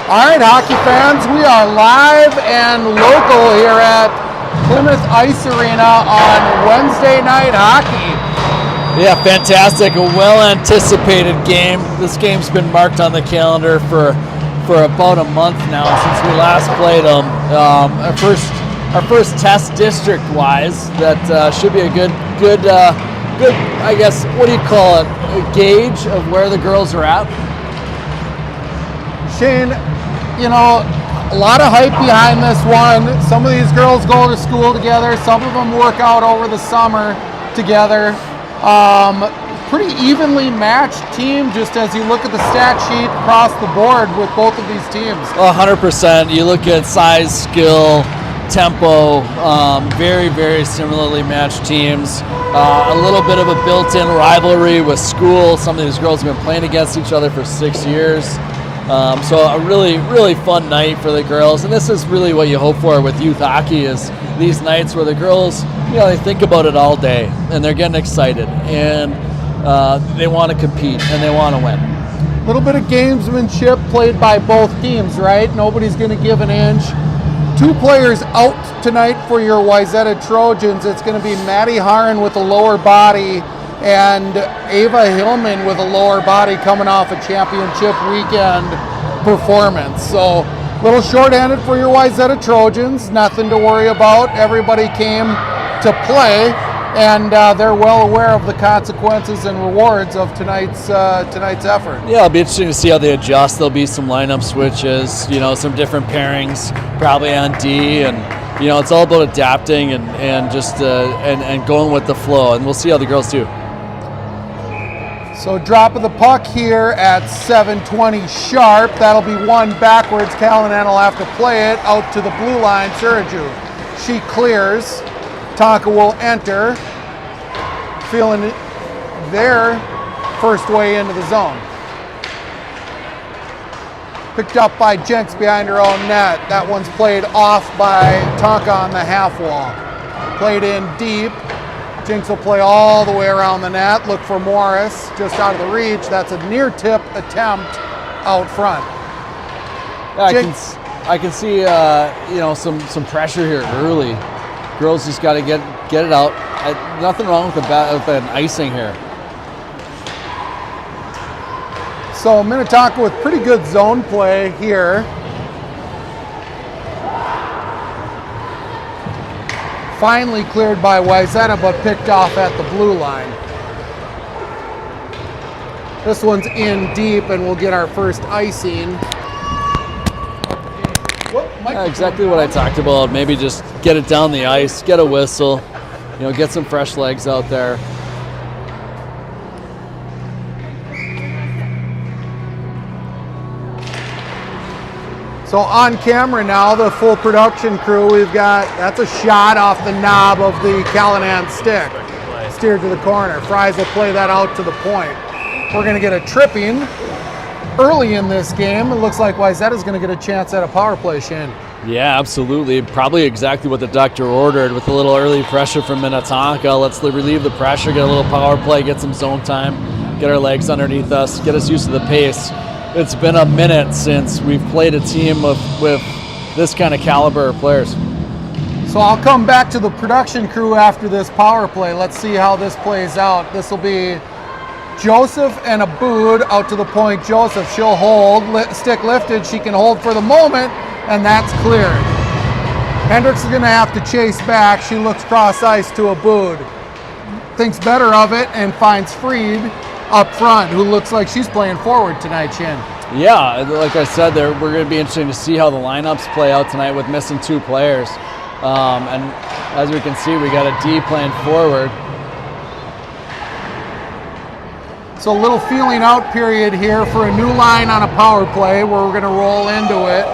All right, hockey fans, we are live and local here at Plymouth Ice Arena on Wednesday night hockey. Yeah, fantastic. A well-anticipated game. This game's been marked on the calendar for about a month now since we last played them. Our first test district-wise. That should be a good, I guess, what do you call it, a gauge of where the girls are at? Shane, you know, a lot of hype behind this one. Some of these girls go to school together. Some of them work out over the summer together. Pretty evenly matched team, just as you look at the stat sheet across the board with both of these teams. 100%. You look at size, skill, tempo, very, very similarly matched teams. A little bit of a built-in rivalry with school. Some of these girls have been playing against each other for 6 years. So a really, really fun night for the girls. And this is really what you hope for with youth hockey, is these nights where the girls, they think about it all day and they're getting excited and they want to compete and they want to win. A little bit of gamesmanship played by both teams, right? Nobody's going to give an inch. 2 players out tonight for your Wayzata Trojans. It's going to be Maddie Harn with a lower body and Ava Hillman with a lower body coming off a championship weekend performance. So a little shorthanded for your Wayzata Trojans. Nothing to worry about. Everybody came to play, and they're well aware of the consequences and rewards of tonight's effort. Yeah, it'll be interesting to see how they adjust. There'll be some lineup switches, some different pairings, probably on D, and it's all about adapting and just and going with the flow. And we'll see how the girls do. So drop of the puck here at 7:20 sharp. That'll be one backwards. Callahan will have to play it out to the blue line. Suraju. She clears. Tonka will enter. Feeling their first way into the zone. Picked up by Jenks behind her own net. That one's played off by Tonka on the half wall. Played in deep. Jinx will play all the way around the net. Look for Morris just out of the reach. That's a near tip attempt out front. Yeah, I can see some pressure here early. Girls just got to get it out. Nothing wrong with an icing here. So Minnetonka with pretty good zone play here. Finally cleared by Wayzata, but picked off at the blue line. This one's in deep, and we'll get our first icing. Exactly what I talked about. Maybe just get it down the ice, get a whistle, get some fresh legs out there. So on camera now, the full production crew, we've got, that's a shot off the knob of the Callahan stick. Steered to the corner. Fries will play that out to the point. We're going to get a tripping early in this game. It looks like Wayzata's going to get a chance at a power play, Shane. Yeah, absolutely. Probably exactly what the doctor ordered, with a little early pressure from Minnetonka. Let's relieve the pressure, get a little power play, get some zone time, get our legs underneath us, get us used to the pace. It's been a minute since we've played a team with this kind of caliber of players. So I'll come back to the production crew after this power play. Let's see how this plays out. This will be Joseph and Abood out to the point. Joseph, she'll hold, stick lifted. She can hold for the moment, and that's cleared. Hendricks is going to have to chase back. She looks cross ice to Abood. Thinks better of it and finds Freed up front, who looks like she's playing forward tonight, Shin. Yeah, like I said, we're going to be interesting to see how the lineups play out tonight with missing 2 players. And as we can see, we got a D playing forward. So a little feeling out period here for a new line on a power play where we're going to roll into it.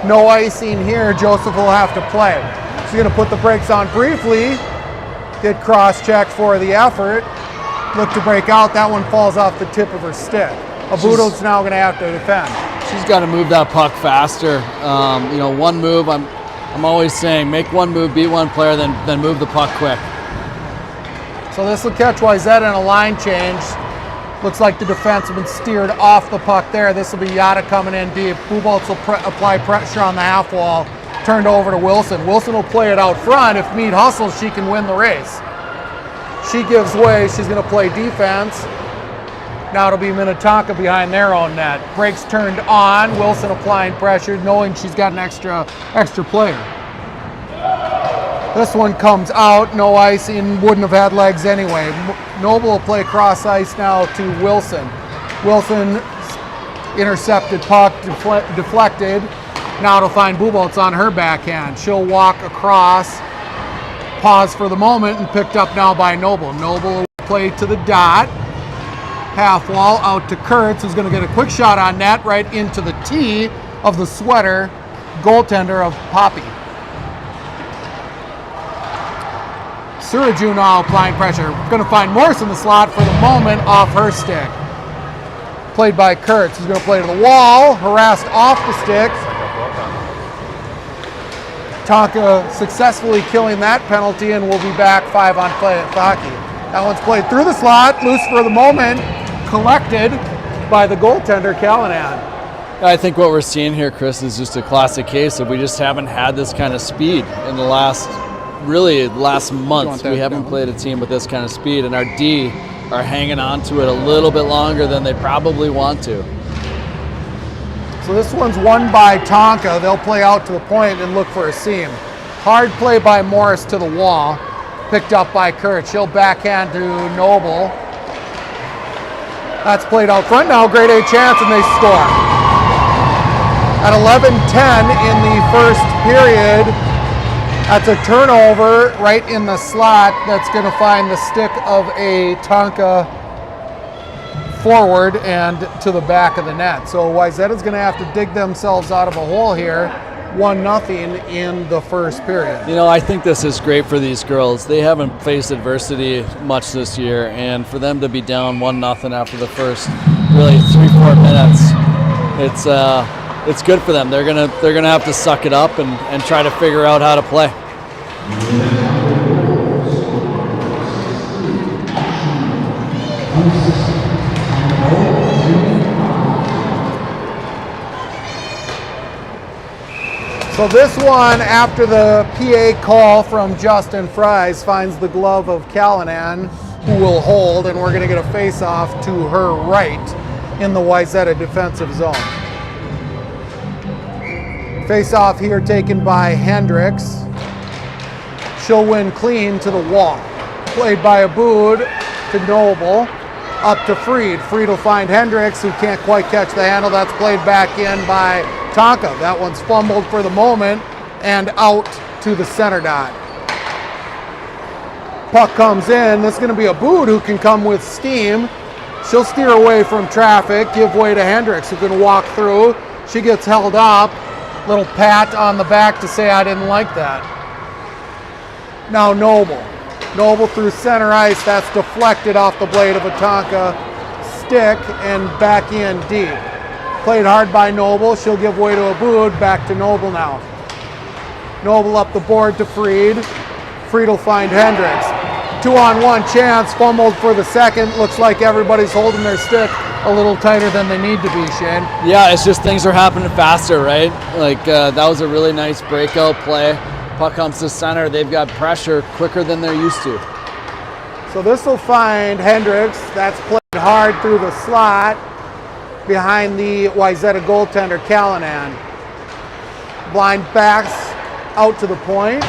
No icing here. Joseph will have to play. She's going to put the brakes on briefly, get cross-checked for the effort. Look to break out. That one falls off the tip of her stick. Abudo's now going to have to defend. She's got to move that puck faster. One move. I'm always saying, make one move, beat one player, then move the puck quick. So this will catch Wayzata in a line change. Looks like the defenseman steered off the puck there. This will be Yata coming in deep. Buboltz will apply pressure on the half wall. Turned over to Wilson. Wilson will play it out front. If Meade hustles, she can win the race. She gives way. She's going to play defense. Now it'll be Minnetonka behind their own net. Brakes turned on. Wilson applying pressure, knowing she's got an extra player. This one comes out. No ice in. Wouldn't have had legs anyway. Noble will play cross ice now to Wilson. Wilson intercepted puck, deflected. Now it'll find Buboltz on her backhand. She'll walk across, pause for the moment, and picked up now by Noble. Noble will play to the dot. Half wall out to Kurtz, who's going to get a quick shot on net right into the tee of the sweater goaltender of Poppy. Suraju now applying pressure. Going to find Morris in the slot for the moment off her stick. Played by Kurtz, who's going to play to the wall, harassed off the stick. Tonka successfully killing that penalty, and we'll be back 5-on-5 hockey. That one's played through the slot, loose for the moment, collected by the goaltender, Callahan. I think what we're seeing here, Chris, is just a classic case of we just haven't had this kind of speed in the last month. We haven't played a team with this kind of speed, and our D are hanging on to it a little bit longer than they probably want to. So this one's won by Tonka. They'll play out to the point and look for a seam. Hard play by Morris to the wall. Picked up by Kurtz. She'll backhand to Noble. That's played out front now. Grade A chance, and they score. At 11:10 in the first period, that's a turnover right in the slot. That's going to find the stick of a Tonka forward and to the back of the net. So Wayzata's going to have to dig themselves out of a hole here. 1-0 in the first period. You know, I think this is great for these girls. They haven't faced adversity much this year, and for them to be down 1-0 after the first really 3-4 minutes, it's good for them. They're gonna have to suck it up and try to figure out how to play. So this one, after the PA call from Justin Fries, finds the glove of Callahan, who will hold, and we're going to get a face-off to her right in the Wayzata defensive zone. Face-off here taken by Hendricks. She'll win clean to the wall. Played by Abood to Noble, up to Freed. Freed will find Hendricks, who can't quite catch the handle. That's played back in by Tonka. That one's fumbled for the moment and out to the center dot. Puck comes in. This is going to be Abood, who can come with steam. She'll steer away from traffic, give way to Hendricks, who can walk through. She gets held up. Little pat on the back to say, I didn't like that. Now Noble. Noble through center ice. That's deflected off the blade of a Tonka stick and back in deep. Played hard by Noble. She'll give way to Abood. Back to Noble now. Noble up the board to Freed. Freed will find Hendricks. 2-on-1 chance. Fumbled for the second. Looks like everybody's holding their stick a little tighter than they need to be, Shane. Yeah, it's just things are happening faster, right? Like that was a really nice breakout play. Puck comes to center. They've got pressure quicker than they're used to. So this will find Hendricks. That's played hard through the slot behind the Wayzata goaltender, Callahan. Blind backs out to the point.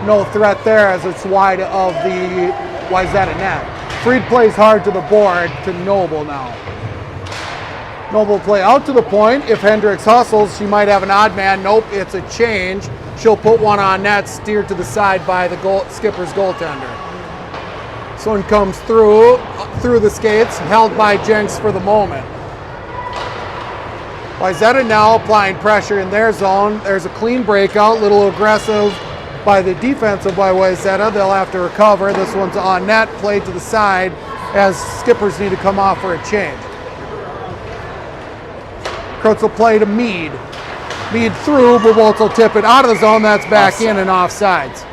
No threat there as it's wide of the Wayzata net. Freed plays hard to the board to Noble now. Noble play out to the point. If Hendricks hustles, she might have an odd man. Nope, it's a change. She'll put one on net, steered to the side by the skipper's goaltender. This one comes through the skates, held by Jenks for the moment. Wayzata now applying pressure in their zone. There's a clean breakout, little aggressive by the defensive by Wayzata. They'll have to recover. This one's on net, played to the side as skippers need to come off for a change. Kurtz will play to Meade. Meade through, Buboltz will tip it out of the zone. That's back in and offsides.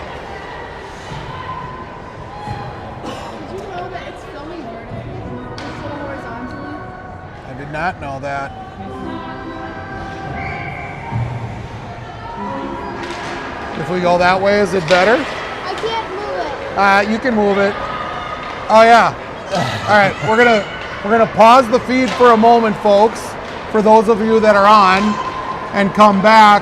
Did you know that it's filming vertically instead of not know that. If we go that way, is it better? I can't move it. You can move it. Oh yeah. All right, we're gonna pause the feed for a moment, folks, for those of you that are on, and come back.